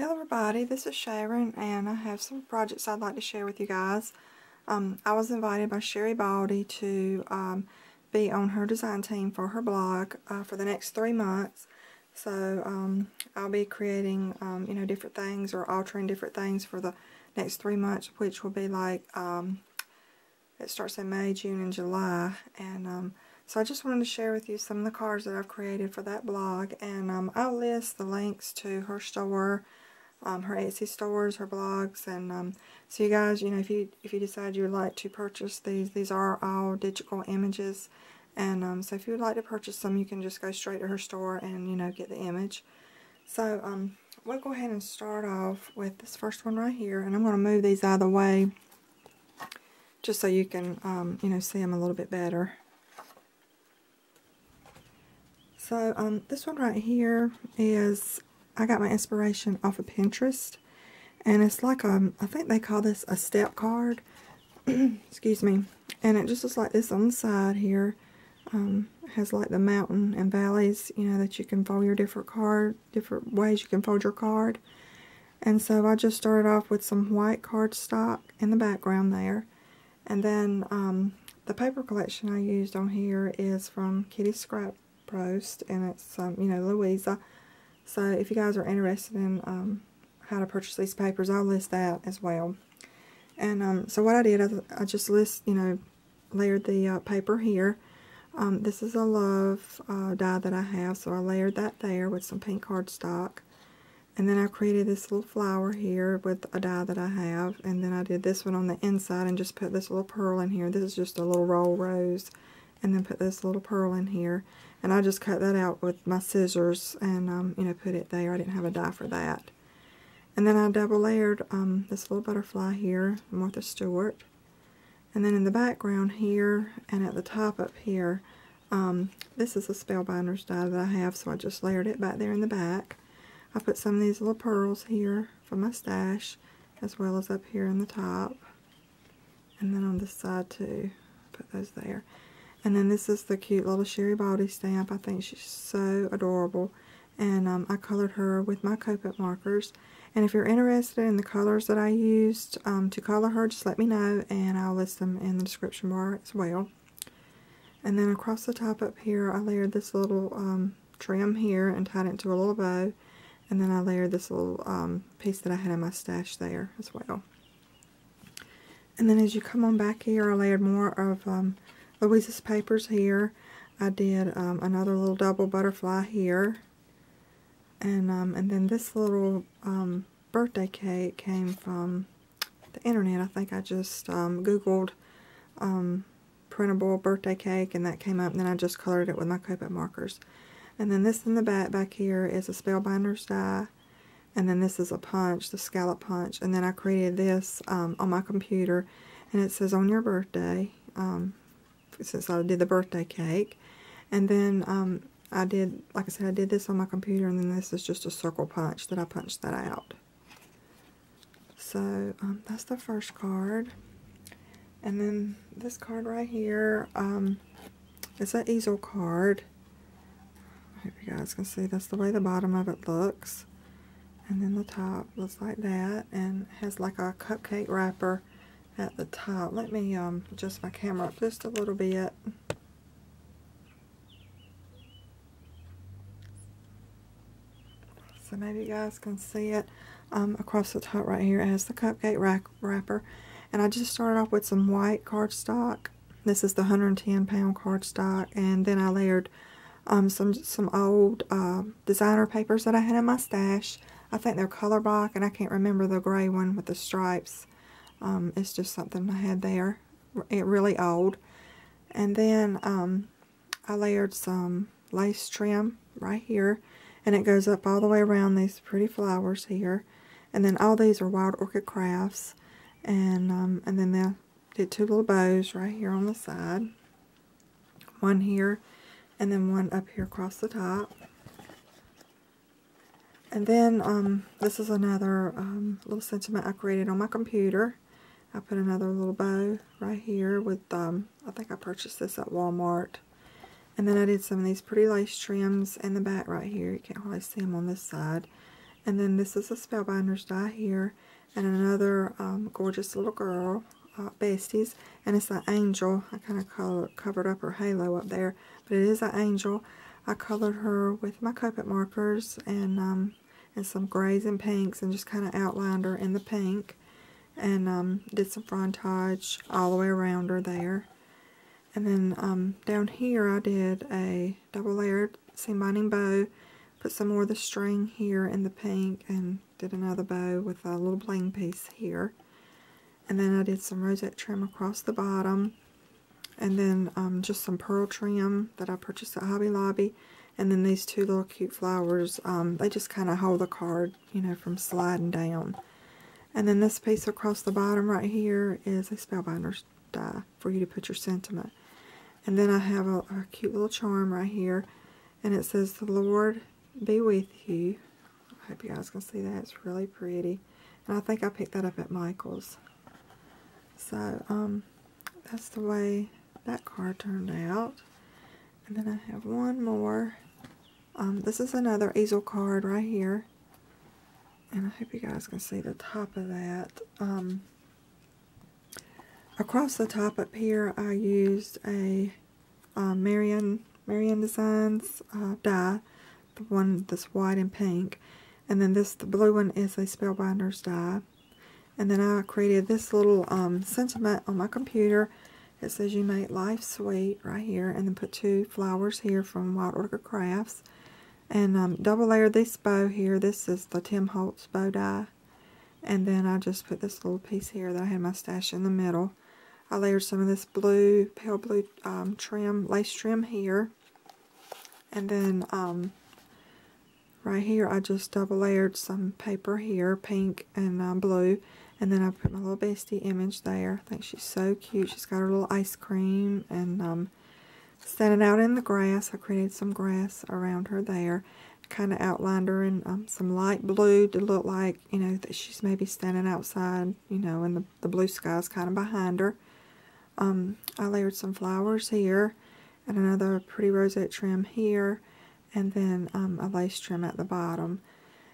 Hello everybody, this is Sharon and I have some projects I'd like to share with you guys. I was invited by Sherry Baldy to be on her design team for her blog for the next 3 months. So I'll be creating different things or altering different things for the next 3 months, which will be like, it starts in May, June, and July. And so I just wanted to share with you some of the cards that I've created for that blog, and I'll list the links to her store, her Etsy stores, her blogs, and so you guys, if you decide you would like to purchase these are all digital images, and so if you would like to purchase them, you can just go straight to her store and get the image. So we'll go ahead and start off with this first one right here, and I'm going to move these out of the way just so you can see them a little bit better. So this one right here is, I got my inspiration off of Pinterest, and it's like I think they call this a step card. Excuse me. And it just looks like this on the side here. It has like the mountain and valleys, that you can fold your different ways you can fold your card. And so I just started off with some white cardstock in the background there. And then the paper collection I used on here is from Kitty's Scrap Post, and it's Louisa. So if you guys are interested in how to purchase these papers, I'll list that as well. And so what I did, I just layered the paper here. This is a love die that I have, so I layered that there with some pink cardstock. And then I created this little flower here with a die that I have. And then I did this one on the inside and just put this little pearl in here. This is just a little roll rose. And then put this little pearl in here. And I just cut that out with my scissors and, put it there. I didn't have a die for that. And then I double layered this little butterfly here, Martha Stewart. And then in the background here and at the top up here, this is a Spellbinders die that I have, so I just layered it back there in the back. I put some of these little pearls here for my stash, as well as up here in the top. And then on this side too, put those there. And then this is the cute little Sherry Baldy stamp. I think she's so adorable. And I colored her with my Copic markers. And if you're interested in the colors that I used to color her, just let me know, and I'll list them in the description bar as well. And then across the top up here, I layered this little trim here and tied it into a little bow. And then I layered this little piece that I had in my stash there as well. And then as you come on back here, I layered more of Louisa's papers here. I did another little double butterfly here. And then this little birthday cake came from the internet. I think I just Googled printable birthday cake, and that came up, and then I just colored it with my Copic markers. And then this in the back here is a Spellbinders die. And then this is a punch, the scallop punch. And then I created this on my computer, and it says on your birthday, since I did the birthday cake. And then I did, like I said, I did this on my computer, and then this is just a circle punch that I punched that out. So that's the first card. And then this card right here is an easel card. I hope you guys can see that's the way the bottom of it looks. And then the top looks like that, and it has like a cupcake wrapper at the top. Let me adjust my camera up just a little bit. So maybe you guys can see it across the top right here. It has the cupcake wrapper. And I just started off with some white cardstock. This is the 110-pound cardstock. And then I layered some old designer papers that I had in my stash. I think they're color block, and I can't remember the gray one with the stripes. It's just something I had there. Really old. And then I layered some lace trim right here. And it goes up all the way around these pretty flowers here. And then all these are Wild Orchid Crafts. And then I did 2 little bows right here on the side. One here, and then one up here across the top. And then this is another little sentiment I created on my computer. I put another little bow right here with, I think I purchased this at Walmart. And then I did some of these pretty lace trims in the back right here. You can't hardly see them on this side. And then this is a Spellbinders die here. And another gorgeous little girl, Bestie's. And it's an angel. I kind of covered up her halo up there. But it is an angel. I colored her with my Copic markers and some grays and pinks. And just kind of outlined her in the pink. And did some frontage all the way around her there. And then down here I did a double layered seam binding bow. Put some more of the string here in the pink and did another bow with a little bling piece here. And then I did some rosette trim across the bottom. And then just some pearl trim that I purchased at Hobby Lobby. And then these two little cute flowers, they just kind of hold the card, you know, from sliding down. And then this piece across the bottom right here is a Spellbinders die for you to put your sentiment. And then I have a cute little charm right here. And it says, "The Lord be with you." I hope you guys can see that. It's really pretty. And I think I picked that up at Michael's. So, that's the way that card turned out. And then I have one more. This is another easel card right here. And I hope you guys can see the top of that. Across the top up here, I used a Marian Designs die, the one that's white and pink. And then the blue one is a Spellbinders die. And then I created this little sentiment on my computer. It says, "You make life sweet," right here. And then put two flowers here from Wild Orchid Crafts. And double layered this bow here. This is the Tim Holtz bow die. And then I just put this little piece here that I had my stash in the middle. I layered some of this blue, pale blue trim, lace trim here. And then right here I just double layered some paper here, pink and blue. And then I put my little Bestie image there. I think she's so cute. She's got her little ice cream and standing out in the grass. I created some grass around her there. Kind of outlined her in some light blue to look like, you know, that she's maybe standing outside, you know, and the blue sky is kind of behind her. I layered some flowers here and another pretty rosette trim here, and then a lace trim at the bottom.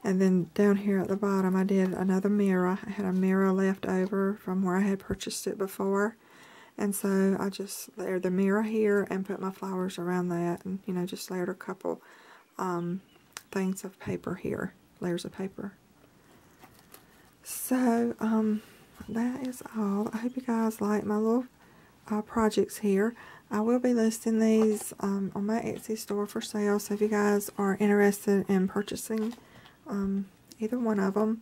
And then down here at the bottom I did another mirror. I had a mirror left over from where I had purchased it before. And so I just layered the mirror here and put my flowers around that, and, you know, just layered a couple things of paper here, layers of paper. So that is all. I hope you guys like my little projects here. I will be listing these on my Etsy store for sale, so if you guys are interested in purchasing either one of them,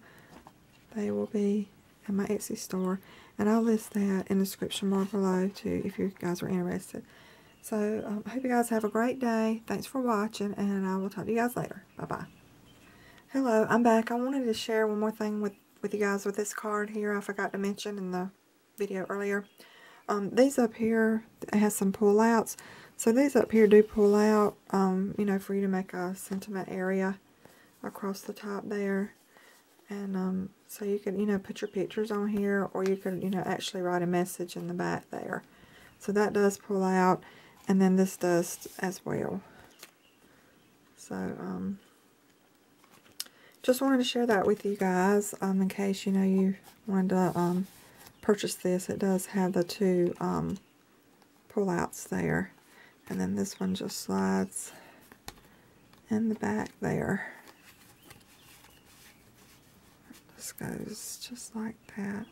they will be in my Etsy store. And I'll list that in the description bar below too if you guys are interested. So I hope you guys have a great day. Thanks for watching, and I will talk to you guys later. Bye-bye. Hello, I'm back. I wanted to share one more thing with you guys with this card here. I forgot to mention in the video earlier. These up here, it has some pull-outs. So these up here do pull out, you know, for you to make a sentiment area across the top there. And so you can, you know, put your pictures on here, or you can, you know, actually write a message in the back there. So that does pull out, and then this does as well. So just wanted to share that with you guys in case, you know, you wanted to purchase this. It does have the two pull outs there, and then this one just slides in the back there. Goes just like that.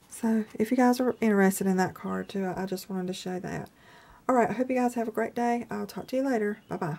So if you guys are interested in that card too, I just wanted to show that. Alright, I hope you guys have a great day. I'll talk to you later. Bye bye.